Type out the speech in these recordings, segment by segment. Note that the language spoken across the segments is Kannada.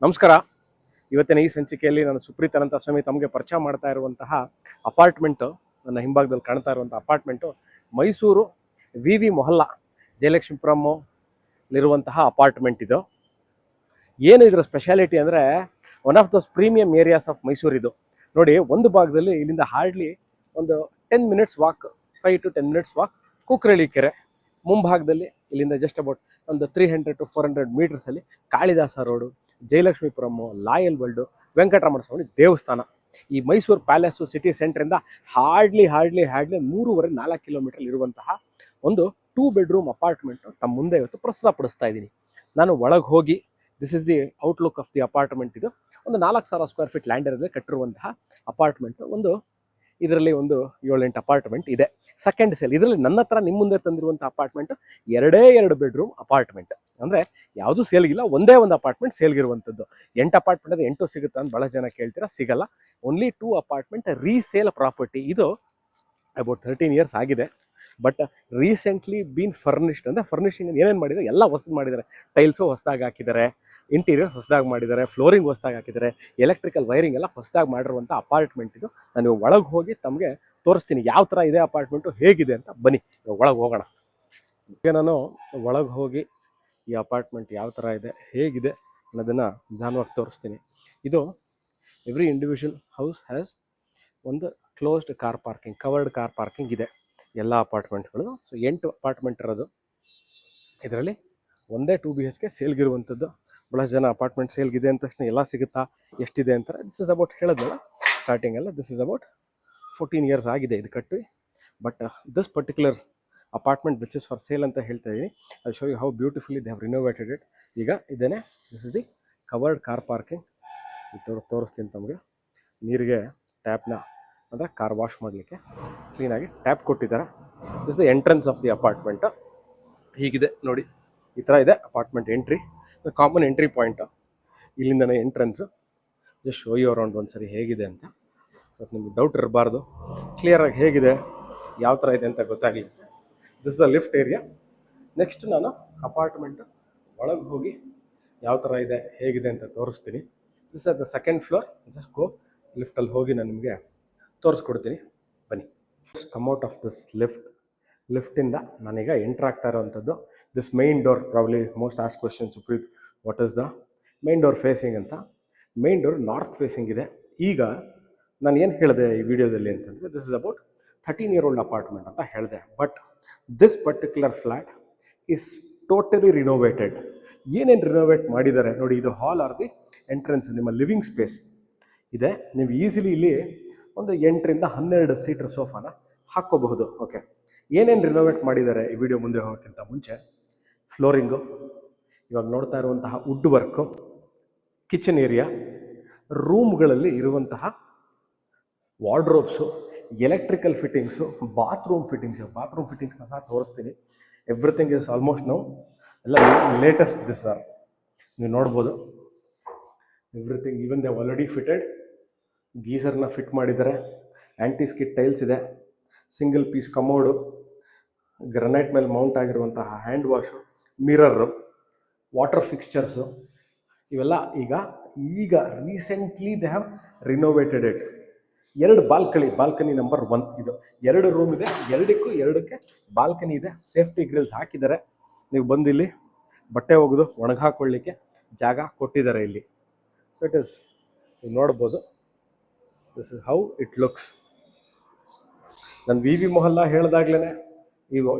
ನಮಸ್ಕಾರ. ಇವತ್ತಿನ ಈ ಸಂಚಿಕೆಯಲ್ಲಿ ನಾನು ಸುಪ್ರೀತ್ ಅನಂತ ಸ್ವಾಮಿ ತಮಗೆ ಪರಿಚಯ ಮಾಡ್ತಾ ಇರುವಂತಹ ಅಪಾರ್ಟ್ಮೆಂಟು, ನನ್ನ ಹಿಂಭಾಗದಲ್ಲಿ ಕಾಣ್ತಾ ಇರುವಂಥ ಅಪಾರ್ಟ್ಮೆಂಟು ಮೈಸೂರು ವಿ ಮೊಹಲ್ಲಾ ಜಯಲಕ್ಷ್ಮೀಪುರಮ್ಮಲ್ಲಿರುವಂತಹ ಅಪಾರ್ಟ್ಮೆಂಟ್. ಇದು ಏನು ಇದರ ಸ್ಪೆಷಾಲಿಟಿ ಅಂದರೆ one of those premium areas of Mysuru. ಇದು ನೋಡಿ, ಒಂದು ಭಾಗದಲ್ಲಿ ಇಲ್ಲಿಂದ ಹಾರ್ಡ್ಲಿ ಒಂದು 10 minutes walk, 5 to 10 minutes walk Kukkarahalli ಕೆರೆ. ಮುಂಭಾಗದಲ್ಲಿ ಇಲ್ಲಿಂದ ಜಸ್ಟ್ ಅಬೌಟ್ ಒಂದು 300 to 400 ಮೀಟರ್ಸಲ್ಲಿ Kalidasa road, Jayalakshmipuram, Loyal World, Venkataramana Swamy ದೇವಸ್ಥಾನ. ಈ ಮೈಸೂರು ಪ್ಯಾಲೇಸು ಸಿಟಿ ಸೆಂಟ್ರಿಂದ ಹಾರ್ಡ್ಲಿ 3.5-4 ಕಿಲೋಮೀಟರ್ ಇರುವಂತಹ ಒಂದು 2 ಬೆಡ್ರೂಮ್ ಅಪಾರ್ಟ್ಮೆಂಟು ತಮ್ಮ ಮುಂದೆ ಇವತ್ತು ಪ್ರಸ್ತುತಪಡಿಸ್ತಾ ಇದ್ದೀನಿ. ನಾನು ಒಳಗೆ ಹೋಗಿ this is the outlook of the apartment. ಇದು ಒಂದು 4,000 ಸ್ಕ್ವೇರ್ ಫೀಟ್ ಲ್ಯಾಂಡ್ ಏರಿಯಾದಲ್ಲಿ ಕಟ್ಟಿರುವಂತಹ ಅಪಾರ್ಟ್ಮೆಂಟು. ಇದರಲ್ಲಿ ಒಂದು 7-8 ಅಪಾರ್ಟ್ಮೆಂಟ್ ಇದೆ. Second sale. ಇದರಲ್ಲಿ ನನ್ನ ಹತ್ರ ನಿಮ್ಮ ಮುಂದೆ ತಂದಿರುವಂಥ ಅಪಾರ್ಟ್ಮೆಂಟ್ 2 ಬೆಡ್ರೂಮ್ ಅಪಾರ್ಟ್ಮೆಂಟ್. ಅಂದರೆ ಯಾವುದೂ ಸೇಲ್ಗಿಲ್ಲ, ಒಂದೇ ಒಂದು ಅಪಾರ್ಟ್ಮೆಂಟ್ ಸೇಲ್ಗಿರುವಂಥದ್ದು. 8 ಅಪಾರ್ಟ್ಮೆಂಟ್ ಅದು 8 ಸಿಗುತ್ತಾ ಅಂತ ಭಾಳ ಜನ ಕೇಳ್ತೀರಾ, ಸಿಗಲ್ಲ. Only 2 apartment resale property. ಇದು ಅಬೌಟ್ 13 ಇಯರ್ಸ್ ಆಗಿದೆ, ಬಟ್ ರೀಸೆಂಟ್ಲಿ ಬೀನ್ ಫರ್ನಿಶ್ಡ್. ಅಂದರೆ ಫರ್ನಿಷಿಂಗ್ ಏನೇನು ಮಾಡಿದ್ದಾರೆ ಎಲ್ಲ ಹೊಸದು ಮಾಡಿದ್ದಾರೆ. ಟೈಲ್ಸು ಹೊಸದಾಗಿ ಹಾಕಿದ್ದಾರೆ, ಇಂಟೀರಿಯರ್ ಹೊಸದಾಗಿ ಮಾಡಿದ್ದಾರೆ, ಫ್ಲೋರಿಂಗ್ ಹೊಸದಾಗಿ ಹಾಕಿದ್ದಾರೆ, ಎಲೆಕ್ಟ್ರಿಕಲ್ ವೈರಿಂಗ್ ಎಲ್ಲ ಹೊಸದಾಗಿ ಮಾಡಿರುವಂಥ ಅಪಾರ್ಟ್ಮೆಂಟ್ ಇದು. ನಾನು ಒಳಗೆ ಹೋಗಿ ತಮಗೆ ತೋರಿಸ್ತೀನಿ ಯಾವ ಥರ ಇದೆ ಅಪಾರ್ಟ್ಮೆಂಟು, ಹೇಗಿದೆ ಅಂತ. ಬನ್ನಿ ಒಳಗೆ ಹೋಗೋಣ. ಈಗ ನಾನು ಒಳಗೆ ಹೋಗಿ ಈ ಅಪಾರ್ಟ್ಮೆಂಟ್ ಯಾವ ಥರ ಇದೆ, ಹೇಗಿದೆ ಅನ್ನೋದನ್ನು ನಿಧಾನವಾಗಿ ತೋರಿಸ್ತೀನಿ. ಇದು ಎವ್ರಿ ಇಂಡಿವಿಜುವಲ್ ಹೌಸ್ ಹ್ಯಾಸ್ ಒಂದು closed car parking, covered car parking ಇದೆ ಎಲ್ಲ ಅಪಾರ್ಟ್ಮೆಂಟ್ಗಳು. ಸೊ 8 ಅಪಾರ್ಟ್ಮೆಂಟ್ ಇರೋದು. ಇದರಲ್ಲಿ ಒಂದೇ 2 BHK ಸೇಲ್ಗಿರುವಂಥದ್ದು. ಭಾಳ ಜನ ಅಪಾರ್ಟ್ಮೆಂಟ್ ಸೇಲ್ಗಿದೆ ಅಂತ ತಕ್ಷಣ ಎಲ್ಲ ಸಿಗುತ್ತಾ, ಎಷ್ಟಿದೆ ಅಂತಾರೆ. ದಿಸ್ ಇಸ್ ಅಬೌಟ್ ಹೇಳಿದ್ನಲ್ಲ ಸ್ಟಾರ್ಟಿಂಗಲ್ಲ, ದಿಸ್ ಇಸ್ ಅಬೌಟ್ 14 ಇಯರ್ಸ್ ಆಗಿದೆ ಇದು ಕಟ್ಟಿ. But this particular apartment which is for sale ಅಂತ ಹೇಳ್ತಾ ಇದ್ದೀನಿ. I show you how beautifully they have renovated it. ಈಗ ಇದೇನೆ, this is the covered car parking. ತೋರಿಸ್ತೀನಿ ತಮಗೆ. ನೀರಿಗೆ ಟ್ಯಾಪ್ನ ಅಂದರೆ ಕಾರ್ ವಾಶ್ ಮಾಡಲಿಕ್ಕೆ ಕ್ಲೀನಾಗಿ ಟ್ಯಾಪ್ ಕೊಟ್ಟಿದ್ದಾರೆ. This the entrance of the apartment. ಹೀಗಿದೆ ನೋಡಿ, ಈ ಥರ ಇದೆ apartment entry. Common entry point ಇಲ್ಲಿಂದನೇ entrance. Just show you around ಒಂದ್ಸರಿ ಹೇಗಿದೆ ಅಂತ. ಸೊ ನಿಮ್ಗೆ ಡೌಟ್ ಇರಬಾರ್ದು, ಕ್ಲಿಯರಾಗಿ ಹೇಗಿದೆ, ಯಾವ ಥರ ಇದೆ ಅಂತ ಗೊತ್ತಾಗಲಿ. This the lift area. Next ನಾನು ಅಪಾರ್ಟ್ಮೆಂಟು ಒಳಗೆ ಹೋಗಿ ಯಾವ ಥರ ಇದೆ, ಹೇಗಿದೆ ಅಂತ ತೋರಿಸ್ತೀನಿ. This are the second floor. Just go ಲಿಫ್ಟಲ್ಲಿ ಹೋಗಿ ನಾನು ನಿಮಗೆ ತೋರಿಸ್ಕೊಡ್ತೀನಿ. ಬನ್ನಿ. ಕಮ್ಔಟ್ ಆಫ್ ದಿಸ್ ಲಿಫ್ಟಿಂದ ನಾನೀಗ ಎಂಟ್ರ್ ಆಗ್ತಾ ಇರೋವಂಥದ್ದು. This main door, probably most asked question, Supreeth what is the main door facing ಅಂತ. ಮೈನ್ ಡೋರ್ ನಾರ್ತ್ ಫೇಸಿಂಗ್ ಇದೆ. ಈಗ ನಾನು ಏನು ಹೇಳಿದೆ ಈ ವಿಡಿಯೋದಲ್ಲಿ ಅಂತಂದರೆ, this is about 13-year-old apartment ಅಂತ ಹೇಳಿದೆ. But this particular flat is totally renovated. ಏನೇನು ರಿನೋವೇಟ್ ಮಾಡಿದ್ದಾರೆ ನೋಡಿ. ಇದು ಹಾಲ್ ಆರ್ ದಿ ಎಂಟ್ರೆನ್ಸ್, ನಿಮ್ಮ ಲಿವಿಂಗ್ ಸ್ಪೇಸ್ ಇದೆ. ನೀವು ಈಸಿಲಿ ಇಲ್ಲಿ ಒಂದು 8ರಿಂದ 12 ಸೀಟರ್ ಸೋಫಾನ ಹಾಕ್ಕೋಬಹುದು. ಓಕೆ, ಏನೇನು ರಿನೋವೇಟ್ ಮಾಡಿದ್ದಾರೆ ಈ ವಿಡಿಯೋ ಮುಂದೆ ಹೋಗೋಕ್ಕಿಂತ ಮುಂಚೆ, ಫ್ಲೋರಿಂಗು, ಇವಾಗ ನೋಡ್ತಾ ಇರುವಂತಹ ವುಡ್ ವರ್ಕು, ಕಿಚನ್ ಏರಿಯಾ, ರೂಮ್ಗಳಲ್ಲಿ ಇರುವಂತಹ ವಾರ್ಡ್ರೋಬ್ಸು, ಎಲೆಕ್ಟ್ರಿಕಲ್ ಫಿಟ್ಟಿಂಗ್ಸು, ಬಾತ್ರೂಮ್ ಫಿಟ್ಟಿಂಗ್ಸ್ನ ಸಹ ತೋರಿಸ್ತೀನಿ. ಎವ್ರಿಥಿಂಗ್ ಇಸ್ ಆಲ್ಮೋಸ್ಟ್ ನಾವು ಎಲ್ಲ ಲೇಟೆಸ್ಟ್ ದಿಸ್ ಆರ್. ನೀವು ನೋಡ್ಬೋದು everything. Even they already fitted ಗೀಸರ್ನ ಫಿಟ್ ಮಾಡಿದ್ದಾರೆ. ಆ್ಯಂಟಿ ಸ್ಕಿಡ್ ಟೈಲ್ಸ್ ಇದೆ. ಸಿಂಗಲ್ ಪೀಸ್ ಕಮೋಡು, ಗ್ರನೈಟ್ ಮೇಲೆ ಮೌಂಟ್ ಆಗಿರುವಂತಹ hand wash, mirror, water fixtures, ಇವೆಲ್ಲ ಈಗ recently they have renovated it. 2 balcony number 1 ಇದು. 2 ರೂಮ್ ಇದೆ, 2ಕ್ಕೆ ಬಾಲ್ಕನಿ ಇದೆ. ಸೇಫ್ಟಿ ಗ್ರಿಲ್ಸ್ ಹಾಕಿದ್ದಾರೆ. ನೀವು ಬಂದಿಲ್ಲಿ ಬಟ್ಟೆ ಒಗೆದು ಒಣಗಿ ಹಾಕೊಳ್ಳಿಕ್ಕೆ ಜಾಗ ಕೊಟ್ಟಿದ್ದಾರೆ ಇಲ್ಲಿ. ಸೊ ಇಟ್ ಇಸ್, ನೀವು ನೋಡ್ಬೋದು, this is how it looks. ನಾನು ವಿ ಮೊಹಲ್ಲಾ ಹೇಳಿದಾಗ್ಲೇ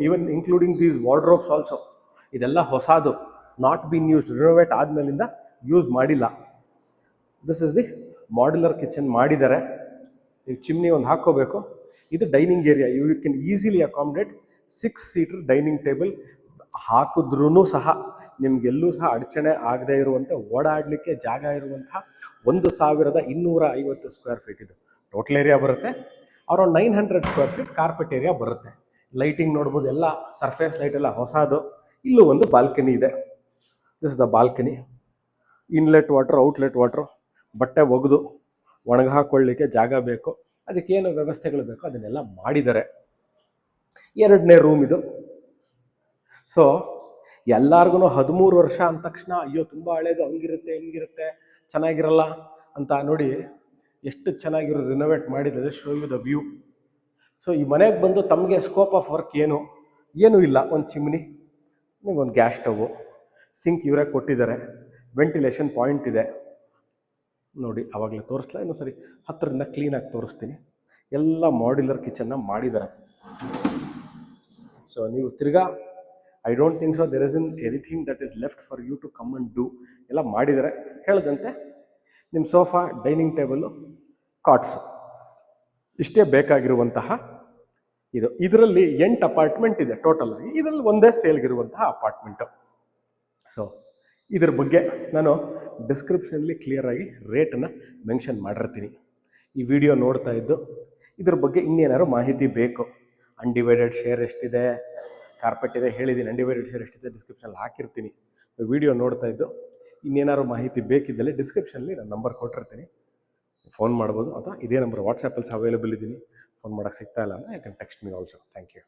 even including these wardrobes also, ಇದೆಲ್ಲ ಹೊಸದು, ನಾಟ್ ಬೀನ್ ಯೂಸ್ಡ್, ರಿನೋವೇಟ್ ಆದಮೇಲಿಂದ ಯೂಸ್ ಮಾಡಿಲ್ಲ. This is the modular kitchen ಮಾಡಿದ್ದಾರೆ. ನೀವು ಚಿಮ್ನಿ ಒಂದು ಹಾಕ್ಕೋಬೇಕು. ಇದು dining area. You can easily accommodate 6 seater dining table. ಹಾಕಿದ್ರೂ ಸಹ ನಿಮಗೆಲ್ಲೂ ಸಹ ಅಡಚಣೆ ಆಗದೇ ಇರುವಂತೆ ಓಡಾಡಲಿಕ್ಕೆ ಜಾಗ ಇರುವಂತಹ 1,250 ಸ್ಕ್ವೇರ್ ಫೀಟ್ ಇದು ಟೋಟಲ್ ಏರಿಯಾ ಬರುತ್ತೆ. Around 900 square feet carpet area ಬರುತ್ತೆ. ಲೈಟಿಂಗ್ ನೋಡ್ಬೋದು, ಎಲ್ಲ ಸರ್ಫೇಸ್ ಲೈಟ್ ಎಲ್ಲ ಹೊಸದು. ಇಲ್ಲೂ ಒಂದು ಬಾಲ್ಕನಿ ಇದೆ. This the balcony. Inlet water, outlet water, ಬಟ್ಟೆ ಒಗೆದು ಒಣಗಿ ಹಾಕೊಳ್ಳಿಕ್ಕೆ ಜಾಗ ಬೇಕು. ಅದಕ್ಕೇನು ವ್ಯವಸ್ಥೆಗಳು ಬೇಕೋ ಅದನ್ನೆಲ್ಲ ಮಾಡಿದ್ದಾರೆ. 2ನೇ ರೂಮ್ ಇದು. ಸೊ ಎಲ್ಲಾರ್ಗು 13 ವರ್ಷ ಅಂದ ತಕ್ಷಣ ಅಯ್ಯೋ ತುಂಬ ಹಳೇದು, ಹಂಗಿರುತ್ತೆ ಹಿಂಗಿರುತ್ತೆ ಚೆನ್ನಾಗಿರಲ್ಲ ಅಂತ. ನೋಡಿ ಎಷ್ಟು ಚೆನ್ನಾಗಿರೋ ರಿನೋವೇಟ್ ಮಾಡಿದ್ದಾರೆ. Show you the view. So ಈ ಮನೆಗೆ ಬಂದು ತಮಗೆ ಸ್ಕೋಪ್ ಆಫ್ ವರ್ಕ್ ಏನೂ ಇಲ್ಲ. ಒಂದು ಚಿಮ್ನಿ, ನಿಮಗೊಂದು ಗ್ಯಾಸ್ ಸ್ಟವ್ವು, ಸಿಂಕ್ ಇವರೇ ಕೊಟ್ಟಿದ್ದಾರೆ, ವೆಂಟಿಲೇಷನ್ ಪಾಯಿಂಟ್ ಇದೆ. ನೋಡಿ ಆವಾಗಲೇ ತೋರಿಸ್ಲಾ, ಇನ್ನೂ ಸರಿ ಹತ್ತಿರದಿಂದ ಕ್ಲೀನಾಗಿ ತೋರಿಸ್ತೀನಿ. ಎಲ್ಲ ಮಾಡ್ಯುಲರ್ ಕಿಚನ್ನ ಮಾಡಿದ್ದಾರೆ. ಸೊ ನೀವು ತಿರ್ಗಾ I don't think so there is anything that is left for you to come and do. ಎಲ್ಲ ಮಾಡಿದ್ದಾರೆ. ಹೇಳ್ದಂತೆ ನಿಮ್ಮ ಸೋಫಾ, ಡೈನಿಂಗ್ ಟೇಬಲ್ಲು, ಕಾಟ್ಸು, ಇಷ್ಟೇ ಬೇಕಾಗಿರುವಂತಹ ಇದು. ಇದರಲ್ಲಿ 8 ಅಪಾರ್ಟ್ಮೆಂಟ್ ಇದೆ ಟೋಟಲ್ ಆಗಿ. ಇದರಲ್ಲಿ ಒಂದೇ ಸೇಲ್ಗಿರುವಂತಹ ಅಪಾರ್ಟ್ಮೆಂಟು. ಸೊ ಇದ್ರ ಬಗ್ಗೆ ನಾನು ಡಿಸ್ಕ್ರಿಪ್ಷನಲ್ಲಿ ಕ್ಲಿಯರಾಗಿ ರೇಟನ್ನು ಮೆನ್ಷನ್ ಮಾಡಿರ್ತೀನಿ. ಈ ವಿಡಿಯೋ ನೋಡ್ತಾ ಇದ್ದು ಇದ್ರ ಬಗ್ಗೆ ಇನ್ನೇನಾದ್ರು ಮಾಹಿತಿ ಬೇಕು, ಅನ್ಡಿವೈಡೆಡ್ ಶೇರ್ ಎಷ್ಟಿದೆ, ಕಾರ್ಪೆಟ್ ಇದೆ ಹೇಳಿದ್ದೀನಿ, ಅನ್ಡಿವೈಡೆಡ್ ಶೇರ್ ಎಷ್ಟಿದೆ ಡಿಸ್ಕ್ರಿಪ್ಷನಲ್ಲಿ ಹಾಕಿರ್ತೀನಿ. ವಿಡಿಯೋ ನೋಡ್ತಾ ಇದ್ದು ಇನ್ನೇನಾದ್ರು ಮಾಹಿತಿ ಬೇಕಿದ್ದಲ್ಲಿ ಡಿಸ್ಕ್ರಿಪ್ಷನಲ್ಲಿ ನಾನು ನಂಬರ್ ಕೊಟ್ಟಿರ್ತೀನಿ, ಫೋನ್ ಮಾಡ್ಬೋದು. ಅಥವಾ ಇದೇ ನಂಬರ್ ವಾಟ್ಸಪ್ಪಲ್ಲಿ ಅವೈಲೇಬಲ್ ಇದ್ದೀನಿ. ಫೋನ್ ಮಾಡೋಕ್ಕೆ ಸಿಗ್ತಾ ಇಲ್ಲ ಅಂದರೆ I can text me also. Thank you.